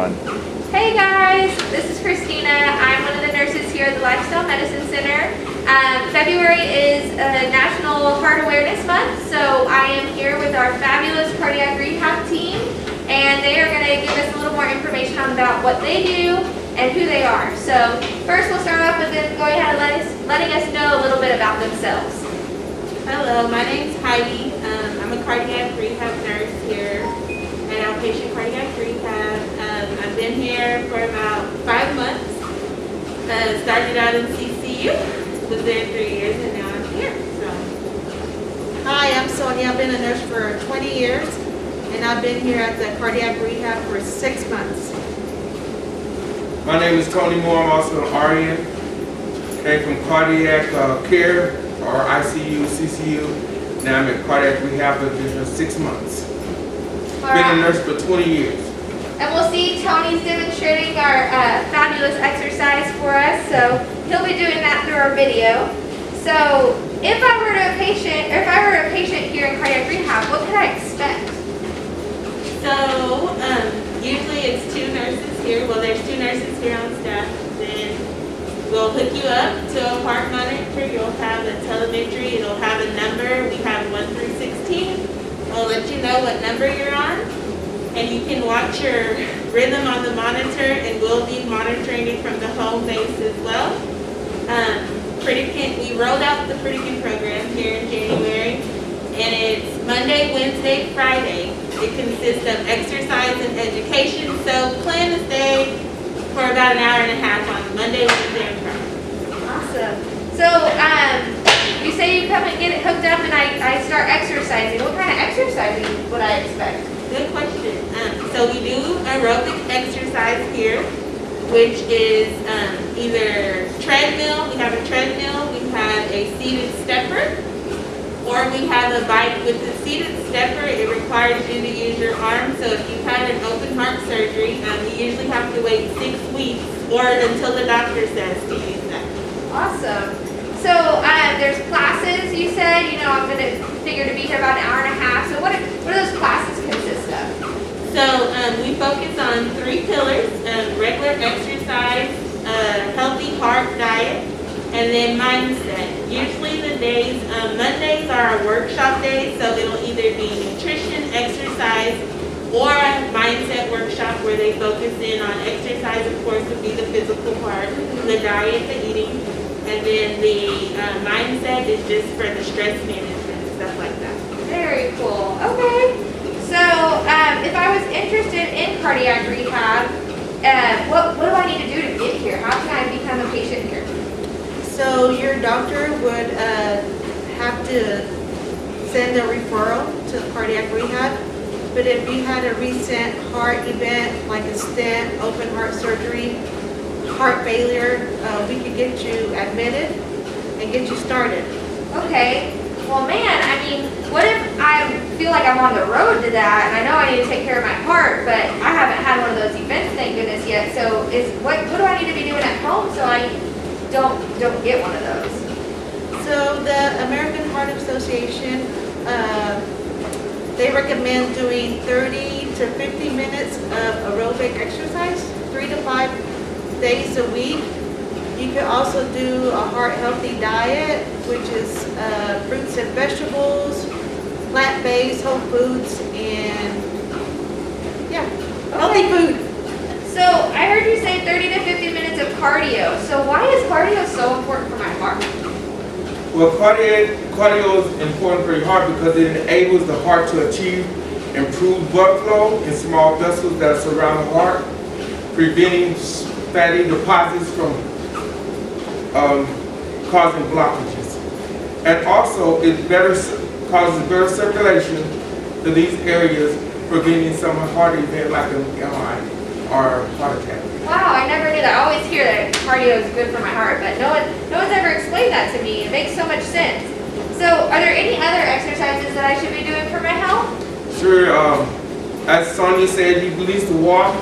on. Hey guys, this is Christina. I'm one of the nurses here at the Lifestyle Medicine Center. February is National Heart Awareness Month, so I am here with our fabulous cardiac rehab team, and they are going to give us a little more information about what they do and who they are. So first we'll start off with them going ahead and letting us know a little bit about themselves. Hello, my name's Heidi. I'm a cardiac rehab nurse here at Outpatient Cardiac Rehab. I've been here for about 5 months. Started out in CCU, was there 3 years, and now I'm here. So. Hi, I'm Sonia. I've been a nurse for 20 years, and I've been here at the cardiac rehab for 6 months. My name is Tony Moore. I'm also an RN. Came from cardiac care or ICU, CCU. Now I'm at cardiac rehab for 6 months. Been a nurse for 20 years. And we'll see Tony's demonstrating our fabulous exercise for us, so he'll be doing that through our video. So if I were a patient here in cardiac rehab, what could I expect? So, usually it's 2 nurses here. Well, there's 2 nurses here on staff. Then we'll hook you up to a heart monitor. You'll have a telemetry. It'll have a number. We have 1 through 16. We'll let you know what number you're on. And you can watch your rhythm on the monitor, and we'll be monitoring it from the home base as well. We rolled out the Predican program here in January, and it's Monday, Wednesday, Friday. It consists of exercise and education, so plan to stay for about an hour and a half on Monday, Wednesday, and Friday. Awesome. So you say you come and get it hooked up and I start exercising. What kind of exercising would I expect? Good question. So we do aerobic exercise here, which is either treadmill. We have a treadmill. We have a seated stepper. Or we have a bike. With the seated stepper, it requires you to use your arm. So if you've had an open heart surgery, you usually have to wait 6 weeks or until the doctor says to use that. Awesome. So there's classes, you said. You know, I'm going to figure to be here about an hour and a half. So what do those classes consist of? So we focus on 3 pillars: regular exercise, healthy heart diet, and then mindset. Usually the days, Mondays are our workshop days, so it'll either be nutrition, exercise, or a mindset workshop where they focus in on exercise, of course, would be the physical part, the diet, the eating, and then the mindset is just for the stress management and stuff like that. Very cool. Okay. So if I was interested in cardiac rehab, what do I need to do to get here? How can I become a patient here? So your doctor would have to send a referral to cardiac rehab. But if you had a recent heart event, like a stent, open heart surgery, heart failure, we could get you admitted and get you started. Okay. Well, man, I mean, what if I feel like I'm on the road to that, and I know I need to take care of my heart, but I haven't had one of those events, thank goodness, yet. So what do I need to be doing at home so I don't get one of those? So the American Heart Association, they recommend doing 30 to 50 minutes of aerobic exercise, 3 to 5 days a week. You could also do a heart-healthy diet, which is fruits and vegetables, plant-based, whole foods, and healthy food. So I heard you say 30 to 50 minutes of cardio. So why is cardio so important for my heart? Well, cardio is important for your heart because it enables the heart to achieve improved blood flow in small vessels that surround the heart, preventing fatty deposits from causing blockages. And also, it causes better circulation to these areas, preventing some heart event like an MI or heart attack. Wow, I never knew that. I always hear that cardio is good for my heart, but no one's ever explained that to me. It makes so much sense. So are there any other exercises that I should be doing for my health? Sure. As Sonia said, you needs to walk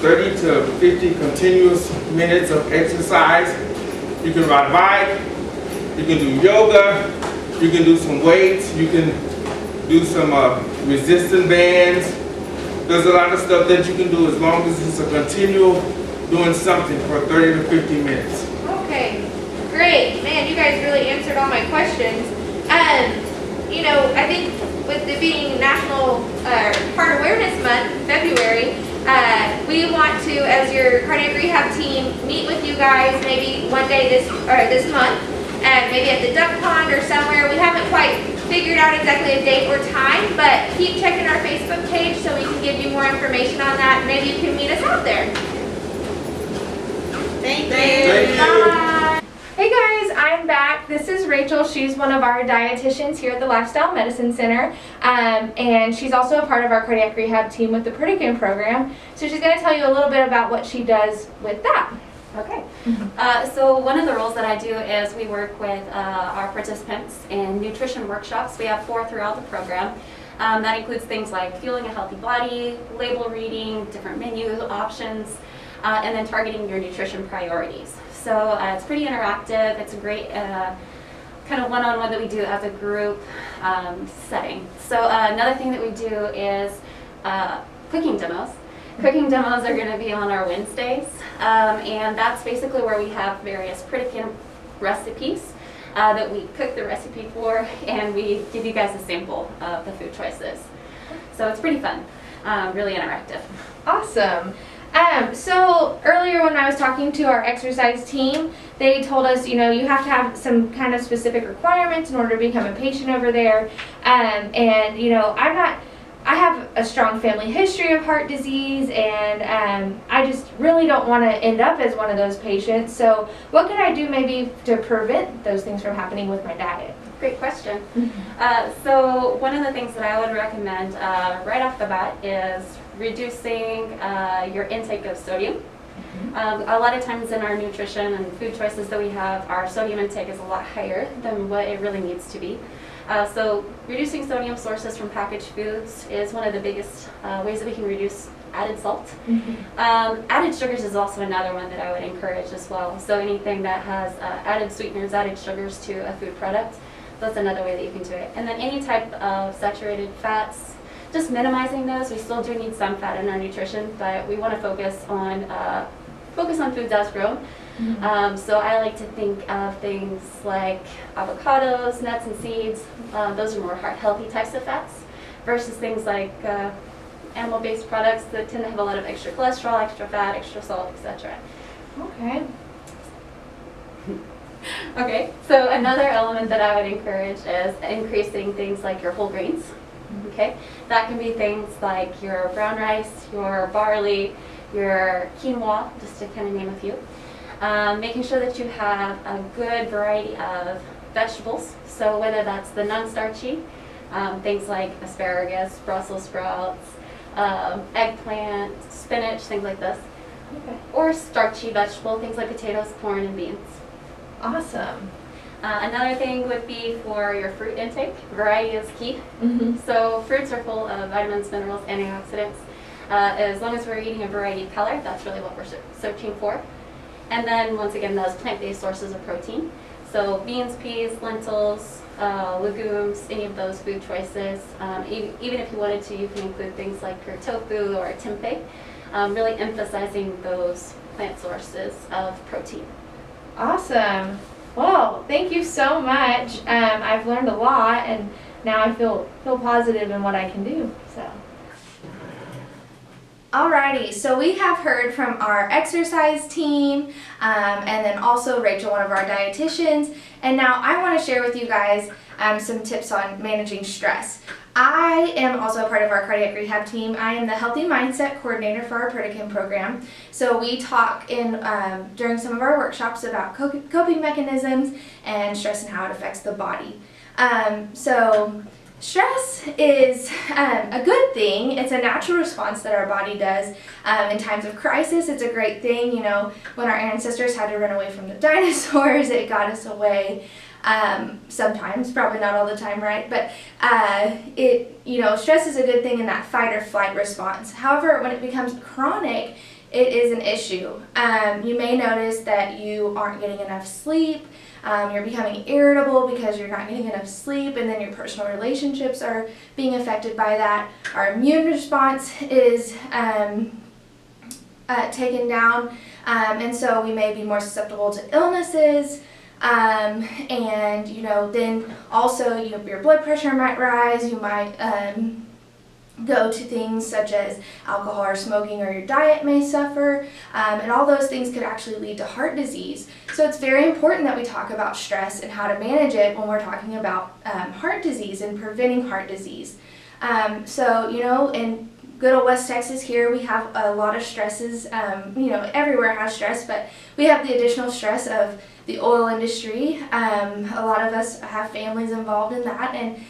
30 to 50 continuous minutes of exercise. You can ride a bike, you can do yoga, you can do some weights, you can do some resistance bands, There's a lot of stuff that you can do as long as it's a continual doing something for 30 to 50 minutes. Okay, great. Man, you guys really answered all my questions. You know, I think with it being National Heart Awareness Month, February, we want to, as your cardiac rehab team, meet with you guys maybe one day this month, and maybe at the duck pond or somewhere. We haven't quite figured out exactly a date or time, but keep checking our Facebook page so we can give you more information on that. Maybe you can meet us out there. Thank you. Thank you. Bye. Hey guys, I'm back. This is Rachel. She's one of our dietitians here at the Lifestyle Medicine Center, and she's also a part of our cardiac rehab team with the Pritikin program. So she's going to tell you a little bit about what she does with that. Okay. So one of the roles that I do is we work with our participants in nutrition workshops. We have 4 throughout the program. That includes things like fueling a healthy body, label reading, different menu options, and then targeting your nutrition priorities. So it's pretty interactive. It's a great kind of one-on-one that we do as a group setting. So another thing that we do is cooking demos. Cooking demos are going to be on our Wednesdays, and that's basically where we have various Pritikin recipes that we cook the recipe for, and we give you guys a sample of the food choices. So it's pretty fun, really interactive. Awesome. So earlier when I was talking to our exercise team, they told us, you know, you have to have some kind of specific requirements in order to become a patient over there. And you know, I have a strong family history of heart disease, and I just really don't want to end up as one of those patients. So what can I do maybe to prevent those things from happening with my diet? Great question. So one of the things that I would recommend right off the bat is reducing your intake of sodium. A lot of times in our nutrition and food choices that we have, our sodium intake is a lot higher than what it really needs to be. So reducing sodium sources from packaged foods is one of the biggest ways that we can reduce added salt. Added sugars is also another one that I would encourage as well. So anything that has added sweeteners, added sugars to a food product, that's another way that you can do it. And then any type of saturated fats, just minimizing those. We still do need some fat in our nutrition, but we want to focus on foods as grown. So I like to think of things like avocados, nuts and seeds. Those are more heart-healthy types of fats versus things like animal-based products that tend to have a lot of extra cholesterol, extra fat, extra salt, etc. Okay. Okay, so another element that I would encourage is increasing things like your whole grains. Okay, that can be things like your brown rice, your barley, your quinoa, just to kind of name a few. Making sure that you have a good variety of vegetables. So whether that's the non-starchy, things like asparagus, Brussels sprouts, eggplant, spinach, things like this. Okay. Or starchy vegetable, things like potatoes, corn, and beans. Awesome. Another thing would be for your fruit intake. Variety is key. So fruits are full of vitamins, minerals, antioxidants. As long as we're eating a variety of color, that's really what we're searching for. And then once again, those plant-based sources of protein. So beans, peas, lentils, legumes, any of those food choices. Even if you wanted to, you can include things like your tofu or tempeh, really emphasizing those plant sources of protein. Awesome. Well, thank you so much. I've learned a lot, and now I feel positive in what I can do. So. Alrighty, so we have heard from our exercise team, and then also Rachel, one of our dietitians, and now I want to share with you guys some tips on managing stress. I am also a part of our cardiac rehab team. I am the Healthy Mindset Coordinator for our Pritikin program. So we talk during some of our workshops about coping mechanisms and stress and how it affects the body. So stress is a good thing. It's a natural response that our body does in times of crisis. It's a great thing. You know, when our ancestors had to run away from the dinosaurs, it got us away. Sometimes, probably not all the time, right? But stress is a good thing in that fight or flight response. However, when it becomes chronic, it is an issue. You may notice that you aren't getting enough sleep. You're becoming irritable because you're not getting enough sleep, and then your personal relationships are being affected by that. Our immune response is taken down, and so we may be more susceptible to illnesses. And then also your blood pressure might rise. You might go to things such as alcohol or smoking, or your diet may suffer, and all those things could actually lead to heart disease. So it's very important that we talk about stress and how to manage it when we're talking about heart disease and preventing heart disease. In good old West Texas here, we have a lot of stresses. Everywhere has stress, but we have the additional stress of the oil industry. A lot of us have families involved in that, and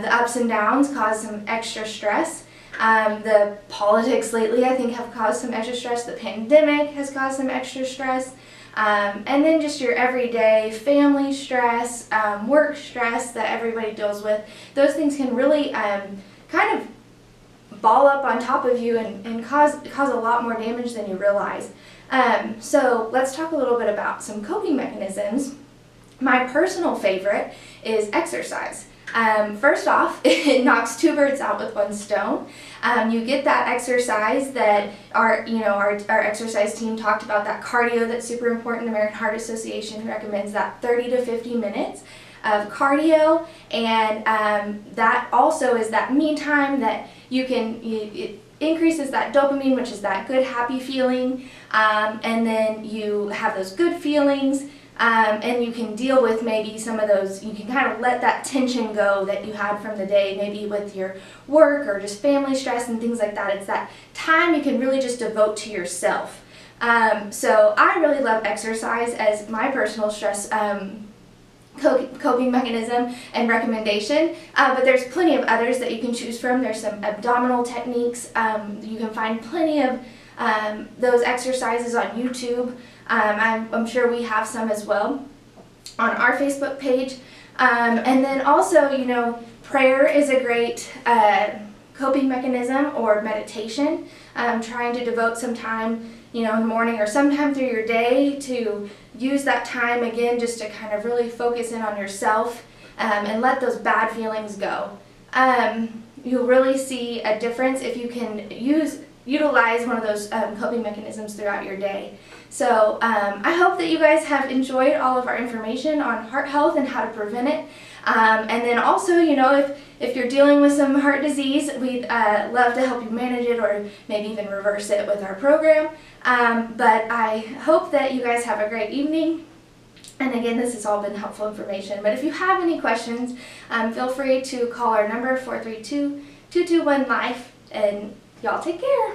the ups and downs cause some extra stress. The politics lately, I think, have caused some extra stress. The pandemic has caused some extra stress. And then just your everyday family stress, work stress that everybody deals with. Those things can really kind of ball up on top of you and cause a lot more damage than you realize. So let's talk a little bit about some coping mechanisms. My personal favorite is exercise. First off, it knocks two birds out with one stone. You get that exercise that our exercise team talked about, that cardio that's super important. The American Heart Association recommends that 30 to 50 minutes of cardio, and that also is that me time that it increases that dopamine, which is that good happy feeling, and then you have those good feelings, and you can deal with maybe some of those. You can kind of let that tension go that you had from the day, maybe with your work or just family stress and things like that. It's that time you can really just devote to yourself. So I really love exercise as my personal stress coping mechanism and recommendation, but there's plenty of others that you can choose from. There's some abdominal techniques. You can find plenty of those exercises on YouTube. I'm sure we have some as well on our Facebook page. And then also, prayer is a great coping mechanism, or meditation. Trying to devote some time, in the morning or sometime through your day to use that time again just to kind of really focus in on yourself and let those bad feelings go. You'll really see a difference if you can utilize one of those coping mechanisms throughout your day. So I hope that you guys have enjoyed all of our information on heart health and how to prevent it. And then also, if you're dealing with some heart disease, we'd love to help you manage it, or maybe even reverse it with our program. But I hope that you guys have a great evening. And again, this has all been helpful information. But if you have any questions, feel free to call our number, 432-221-LIFE, and y'all take care.